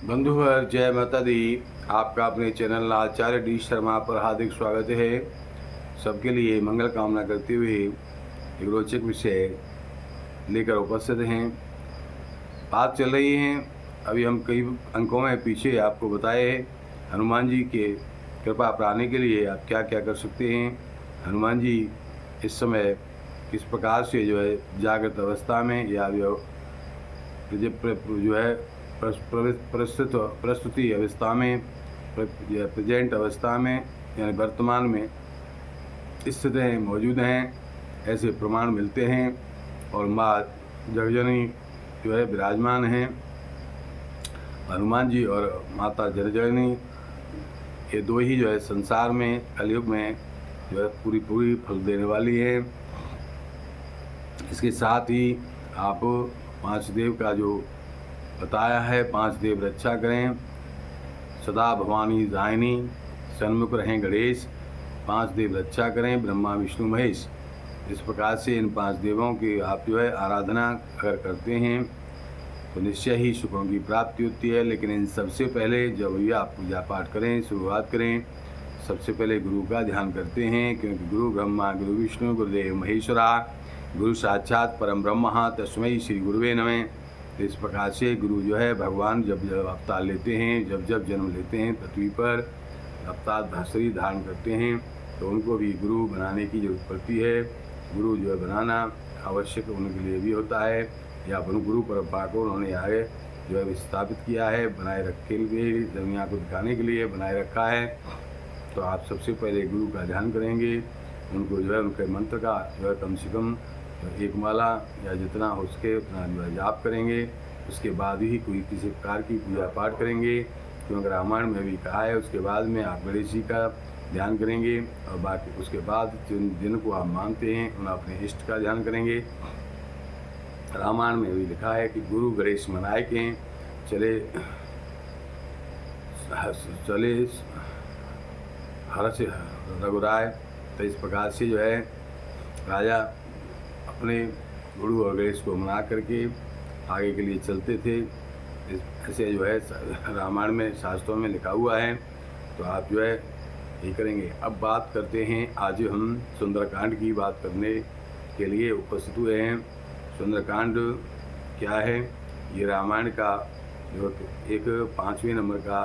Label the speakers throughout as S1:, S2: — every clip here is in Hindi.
S1: बंधुवर जय माता दी। आपका अपने चैनल आचार्य डी शर्मा पर हार्दिक स्वागत है। सबके लिए मंगल कामना करते हुए एक रोचक विषय लेकर उपस्थित हैं। बात चल रही है, अभी हम कई अंकों में पीछे आपको बताए हैं हनुमान जी के कृपा पाने के लिए आप क्या क्या कर सकते हैं। हनुमान जी इस समय किस प्रकार से जागृत अवस्था में या जो है प्रस्तुति अवस्था में या प्रेजेंट अवस्था में यानी वर्तमान में स्थित हैं, मौजूद हैं, ऐसे प्रमाण मिलते हैं। और माँ जगजननी विराजमान हैं। हनुमान जी और माता जगजननी ये दो ही संसार में कलयुग में पूरी फल देने वाली है। इसके साथ ही आप पांच देव का जो बताया है, पांच देव रक्षा करें, सदा भवानी दायिनी, सन्मुख रहें गणेश, पांच देव रक्षा करें ब्रह्मा विष्णु महेश। इस प्रकार से इन पांच देवों की आप आराधना अगर करते हैं तो निश्चय ही सुखों की प्राप्ति होती है। लेकिन इन सबसे पहले जब भी आप पूजा पाठ करें, शुरुआत करें, सबसे पहले गुरु का ध्यान करते हैं, क्योंकि गुरु ब्रह्मा गुरु विष्णु गुरुदेव महेश्वरा, गुरु साक्षात परम ब्रह्म तस्मै श्री गुरुवे नमः। इस प्रकार से गुरु भगवान जब जब अवतार लेते हैं, जब जब जन्म लेते हैं, पृथ्वी पर अवतार शरीर धारण करते हैं, तो उनको भी गुरु बनाने की जरूरत पड़ती है। गुरु बनाना आवश्यक उनके लिए भी होता है, या गुरु परंपरा को उन्होंने आगे विस्थापित किया है, बनाए रखे लिए दुनिया को दिखाने के लिए बनाए रखा है। तो आप सबसे पहले गुरु का ध्यान करेंगे, उनको उनके मंत्र का कम से कम एक माला या जितना हो सके उतना जाप करेंगे। उसके बाद ही कोई किसी प्रकार की पूजा पाठ करेंगे, क्योंकि रामायण में भी कहा है। उसके बाद में आप गणेश जी का ध्यान करेंगे, और बाकी उसके बाद जिनको आप मानते हैं उन अपने इष्ट का ध्यान करेंगे। रामायण में भी लिखा है कि गुरु गणेश मनाए के चले हर से रघुराय। तो इस प्रकार से राजा अपने गुरु और गणेश को मना करके आगे के लिए चलते थे। ऐसे रामायण में शास्त्रों में लिखा हुआ है। तो आप ये करेंगे। अब बात करते हैं, आज हम सुंदरकांड की बात करने के लिए उपस्थित हुए हैं। सुंदरकांड क्या है? ये रामायण का एक 5वें नंबर का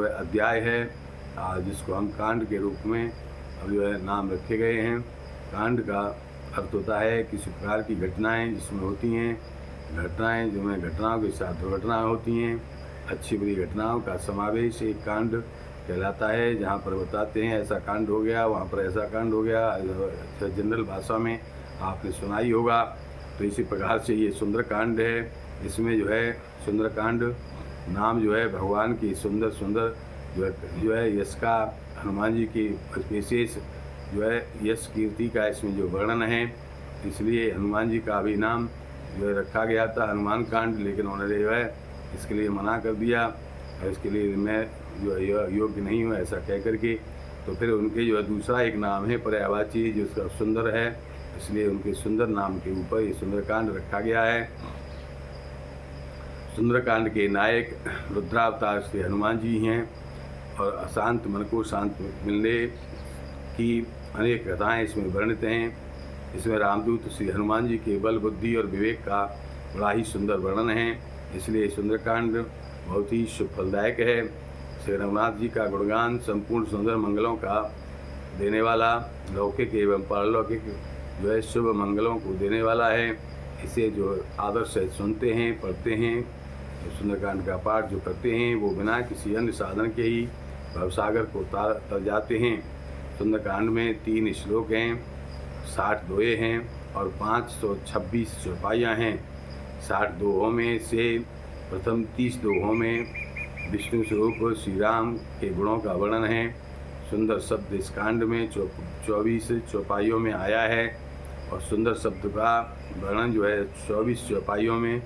S1: अध्याय है, जिसको हम कांड के रूप में अब नाम रखे गए हैं। कांड का अर्थ होता है किसी प्रकार की घटनाएं जिसमें होती हैं, घटनाएं जिनमें घटनाओं के साथ दुर्घटनाएं होती हैं, अच्छी बुरी घटनाओं का समावेश एक कांड कहलाता है। जहाँ पर बताते हैं ऐसा कांड हो गया, वहाँ पर ऐसा कांड हो गया, जनरल भाषा में आपने सुना ही होगा। तो इसी प्रकार से ये सुंदरकांड है। इसमें सुंदरकांड नाम भगवान की सुंदर सुंदर यश का, हनुमान जी की विशेष यश कीर्ति का इसमें वर्णन है। इसलिए हनुमान जी का भी नाम रखा गया था हनुमान कांड, लेकिन उन्होंने इसके लिए मना कर दिया, और इसके लिए मैं योग्य नहीं हूँ ऐसा कह करके। तो फिर उनके दूसरा एक नाम है पर्यायवाची, जिसका सुंदर है, इसलिए उनके सुंदर नाम के ऊपर ये सुंदरकांड रखा गया है। सुंदरकांड के नायक रुद्रावतार श्री हनुमान जी हैं, और अशांत मन को शांत मिलने की अनेक कथाएँ इसमें वर्णित हैं। इसमें रामदूत श्री हनुमान जी के बल, बुद्धि और विवेक का बड़ा ही सुंदर वर्णन है। इसलिए सुंदरकांड बहुत ही शुभ फलदायक है। श्री रघुनाथ जी का गुणगान संपूर्ण सुंदर मंगलों का देने वाला, लौकिक एवं पारलौकिक शुभ मंगलों को देने वाला है। इसे आदर से सुनते हैं, पढ़ते हैं, तो सुंदरकांड का पाठ जो करते हैं वो बिना किसी अन्य साधन के ही भवसागर को तर जाते हैं। सुंदरकांड में 3 श्लोक हैं, 60 दोहे हैं, और 526 चौपाइयाँ हैं। 60 दोहों में से प्रथम 30 दोहों में विष्णु स्वरूप श्री राम के गुणों का वर्णन है। सुंदर शब्द इस कांड में 24 चौपाइयों में आया है, और सुंदर शब्द का वर्णन 24 चौपाइयों में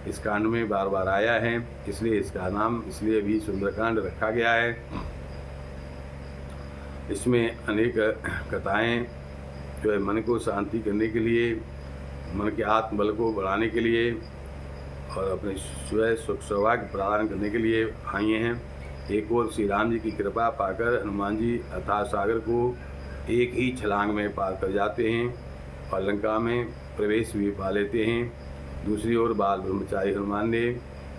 S1: इस कांड में बार बार आया है। इसलिए इसका नाम इसलिए भी सुंदरकांड रखा गया है। इसमें अनेक कथाएं मन को शांति करने के लिए, मन के आत्मबल को बढ़ाने के लिए, और अपने सुख सौभाग्य प्रदान करने के लिए आई हैं। एक और श्री राम जी की कृपा पाकर हनुमान जी अथाह सागर को एक ही छलांग में पार कर जाते हैं और लंका में प्रवेश भी पा लेते हैं। दूसरी ओर बाल ब्रह्मचारी हनुमान ने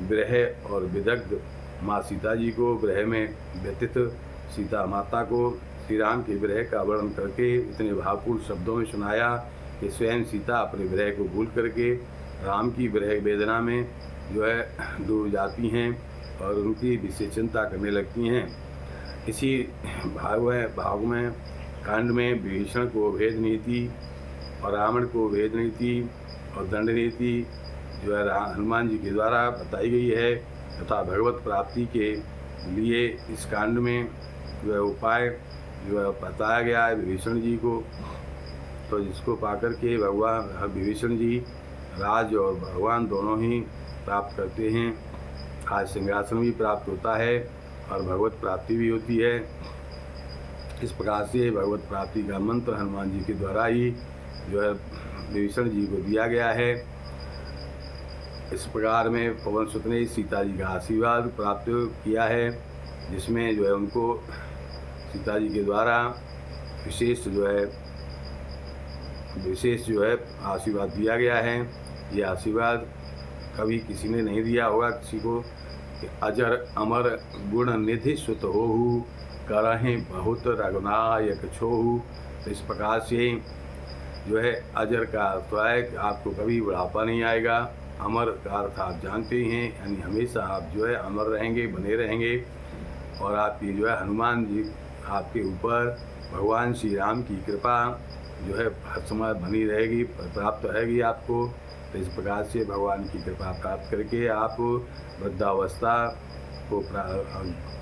S1: विरह और विदग्ध माँ सीता जी को विरह में व्यतीत सीता माता को श्री राम के विरह का वर्णन करके इतने भावपूर्ण शब्दों में सुनाया कि स्वयं सीता अपने विरह को भूल करके राम की विरह वेदना में जो है डूब जाती हैं और उनकी विशेष चिंता करने लगती हैं। इसी भाग में कांड में विभीषण को भेद नीति और रावण को भेद नीति और दंड नीति जो है हनुमान जी के द्वारा बताई गई है तथा भगवत प्राप्ति के लिए इस कांड में जो है उपाय जो है बताया गया है विभीषण जी को। तो जिसको पाकर के भगवान विभीषण जी राज और भगवान दोनों ही प्राप्त करते हैं। आज सिंहासन भी प्राप्त होता है और भगवत प्राप्ति भी होती है। इस प्रकार से भगवत प्राप्ति का मंत्र हनुमान जी के द्वारा ही जो है विभीषण जी को दिया गया है। इस प्रकार में पवन सुत ने सीता जी का आशीर्वाद प्राप्त किया है, जिसमें जो है उनको सीता जी के द्वारा विशेष जो है आशीर्वाद दिया गया है। ये आशीर्वाद कभी किसी ने नहीं दिया होगा किसी को कि अजर अमर गुण निधि सुत होहु करहें बहुत रघुनायक छोहु। तो इस प्रकार से जो है अजर का अर्थ है कि आपको कभी बुढ़ापा नहीं आएगा। अमर का अर्थ आप जानते ही हैं, यानी हमेशा आप जो है अमर रहेंगे, बने रहेंगे। और आपकी जो है हनुमान जी आपके ऊपर भगवान श्री राम की कृपा जो है हर समय बनी रहेगी, प्राप्त रहेगी आपको। तो इस प्रकार से भगवान की कृपा प्राप्त करके आप वृद्धावस्था को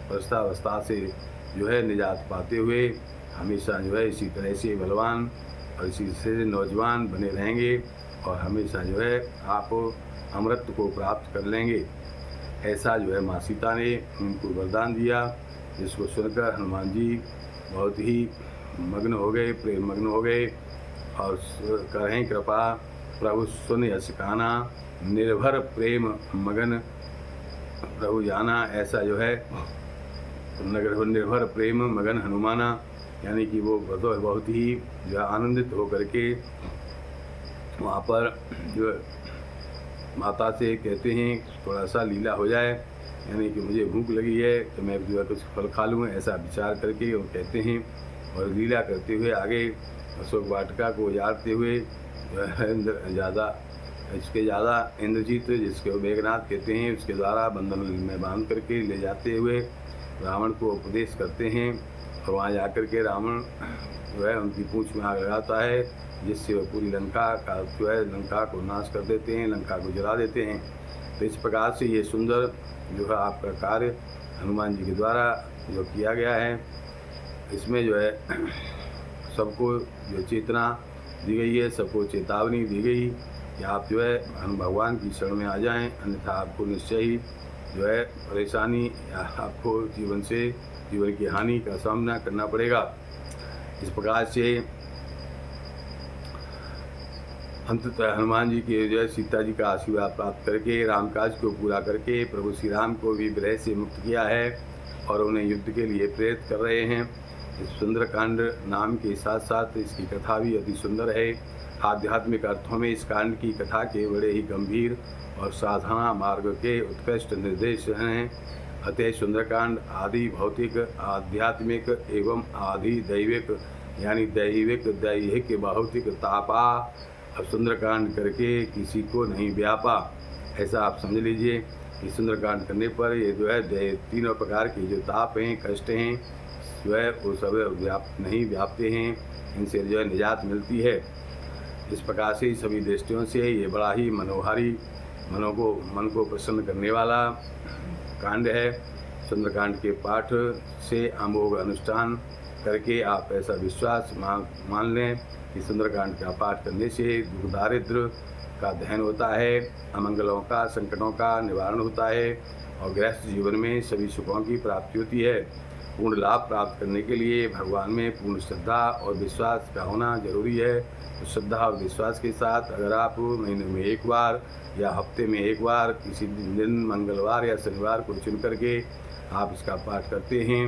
S1: वृद्धावस्था से जो है निजात पाते हुए हमेशा जो है इसी तरह से बलवान और इसी से नौजवान बने रहेंगे और हमेशा जो है आप अमृत को प्राप्त कर लेंगे। ऐसा जो है माँ सीता ने उनको वरदान दिया, जिसको सुनकर हनुमान जी बहुत ही मग्न हो गए, प्रेम मग्न हो गए और करें कृपा प्रभु सुन यश काना निर्भर प्रेम मगन प्रभु जाना। ऐसा जो है निर्भर प्रेम मगन हनुमाना, यानी कि वो बहुत ही जो है आनंदित होकर के वहाँ पर जो माता से कहते हैं थोड़ा सा लीला हो जाए, यानी कि मुझे भूख लगी है तो मैं जो है कुछ फल खा लूँ, ऐसा विचार करके वो कहते हैं। और लीला करते हुए आगे अशोक वाटिका को उजाड़ते हुए ज़्यादा इंद्रजीत, जिसके मेघनाथ कहते हैं, उसके द्वारा बंधन में बांध करके ले जाते हुए रावण को उपदेश करते हैं। और वहाँ जाकर के रावण जो है उनकी पूंछ में आग लगाता है, जिससे वो पूरी लंका का जो है लंका को नाश कर देते हैं, लंका को जला देते हैं। तो इस प्रकार से ये सुंदर जो है आपका कार्य हनुमान जी के द्वारा जो किया गया है, इसमें जो है सबको जो चेतना दी गई है, सबको चेतावनी दी गई कि आप जो है भगवान की शरण में आ जाएं, अन्यथा आपको निश्चय ही जो है परेशानी आपको जीवन की हानि का सामना करना पड़ेगा। इस प्रकार से अंततः हनुमान जी के जो है सीता जी का आशीर्वाद प्राप्त करके रामकाज को पूरा करके प्रभु श्री राम को भी विरह से मुक्त किया है और उन्हें युद्ध के लिए प्रेरित कर रहे हैं। इस सुंदरकांड नाम के साथ साथ इसकी कथा भी अति सुंदर है। आध्यात्मिक अर्थों में इस कांड की कथा के बड़े ही गंभीर और साधना मार्ग के उत्कृष्ट निर्देश हैं। अतः सुंदरकांड आदि भौतिक, आध्यात्मिक एवं आदि दैविक, यानी दैहिक भौतिक तापा अब सुंदरकांड करके किसी को नहीं व्यापा, ऐसा आप समझ लीजिए। कि सुंदरकांड करने पर ये जो है तीनों प्रकार के जो ताप हैं, कष्ट हैं, जो है वो सब नहीं व्यापते हैं, इनसे जो है निजात मिलती है। इस प्रकार से सभी दृष्टियों से ये बड़ा ही मनोहारी, मन को प्रसन्न करने वाला कांड है। सुंदरकांड के पाठ से अमोघ अनुष्ठान करके आप ऐसा विश्वास मान लें कि सुंदरकांड का पाठ करने से दुख दारिद्र का दहन होता है, अमंगलों का, संकटों का निवारण होता है और गृहस्थ जीवन में सभी सुखों की प्राप्ति होती है। पूर्ण लाभ प्राप्त करने के लिए भगवान में पूर्ण श्रद्धा और विश्वास का होना जरूरी है। तो श्रद्धा और विश्वास के साथ अगर आप महीने में एक बार या हफ्ते में एक बार किसी दिन मंगलवार या शनिवार को चुन करके आप इसका पाठ करते हैं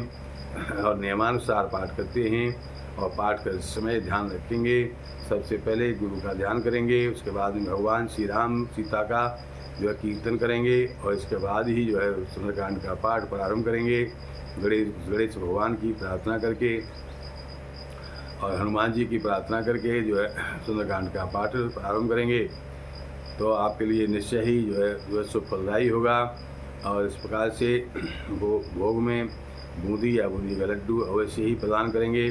S1: और नियमानुसार पाठ करते हैं और पाठ करते समय ध्यान रखेंगे, सबसे पहले गुरु का ध्यान करेंगे, उसके बाद में भगवान श्री राम सीता का जो है कीर्तन करेंगे और इसके बाद ही जो है सुंदरकांड का पाठ प्रारंभ करेंगे। गणेश भगवान की प्रार्थना करके और हनुमान जी की प्रार्थना करके जो है सुंदरकांड का पाठ प्रारंभ करेंगे तो आपके लिए निश्चय ही जो है शुभ फलदायी होगा। और इस प्रकार से भोग में बूंदी या बूंदी का लड्डू अवश्य ही प्रदान करेंगे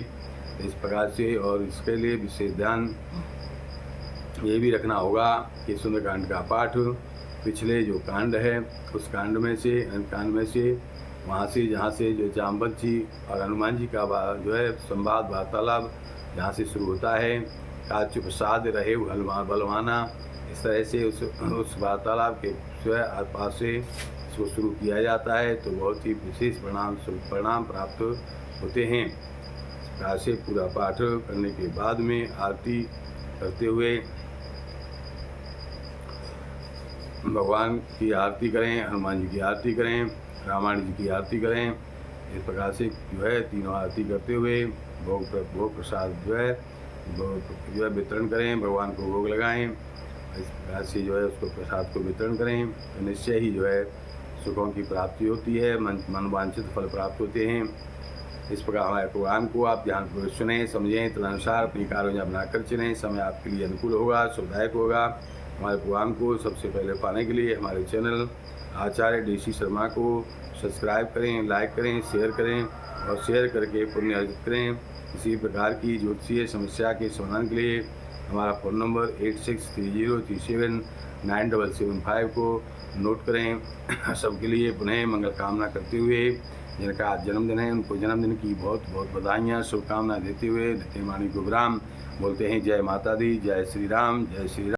S1: इस प्रकार से। और इसके लिए विशेष ध्यान ये भी रखना होगा कि सुंदरकांड का पाठ पिछले जो कांड है उस कांड में से वहाँ से जहाँ से जो जाम्बवत जी और हनुमान जी का जो है संवाद वार्तालाप जहाँ से शुरू होता है, काच्य प्रसाद रहे बलवाना, इस तरह से उस वार्तालाप के जो है आसपास से इसको शुरू किया जाता है तो बहुत ही विशेष परिणाम प्राप्त होते हैं। इस प्रकार से पूरा पाठ करने के बाद में आरती करते हुए भगवान की आरती करें, हनुमान जी की आरती करें, रामायण जी की आरती करें। इस प्रकार से जो है तीनों आरती करते हुए भोग प्रसाद जो है वितरण करें, भगवान को भोग लगाएं। इस प्रकार से जो है उसको प्रसाद को वितरण करें तो निश्चय ही जो है सुखों की प्राप्ति होती है, मनवांछित फल प्राप्त होते हैं। इस प्रकार हमारे प्रोग्राम को आप ध्यानपूर्वक सुनें, समझें, तदनुसार अपनी कार्योजना बनाकर चलें। समय आपके लिए अनुकूल होगा, सुखदायक होगा। हमारे प्रोग्राम को सबसे पहले पाने के लिए हमारे चैनल आचार्य DC शर्मा को सब्सक्राइब करें, लाइक करें, शेयर करें और शेयर करके पुण्य अर्जित करें। किसी प्रकार की ज्योतिषीय समस्या के समाधान के लिए हमारा फ़ोन नंबर 8630377975 को नोट करें। सबके लिए पुनः मंगल कामना करते हुए जिनका आज जन्मदिन है उनको जन्मदिन की बहुत बहुत बधाइयाँ, शुभकामनाएं देते हुए नित्यवाणी को विराम बोलते हैं। जय माता दी, जय श्री राम, जय श्री राम।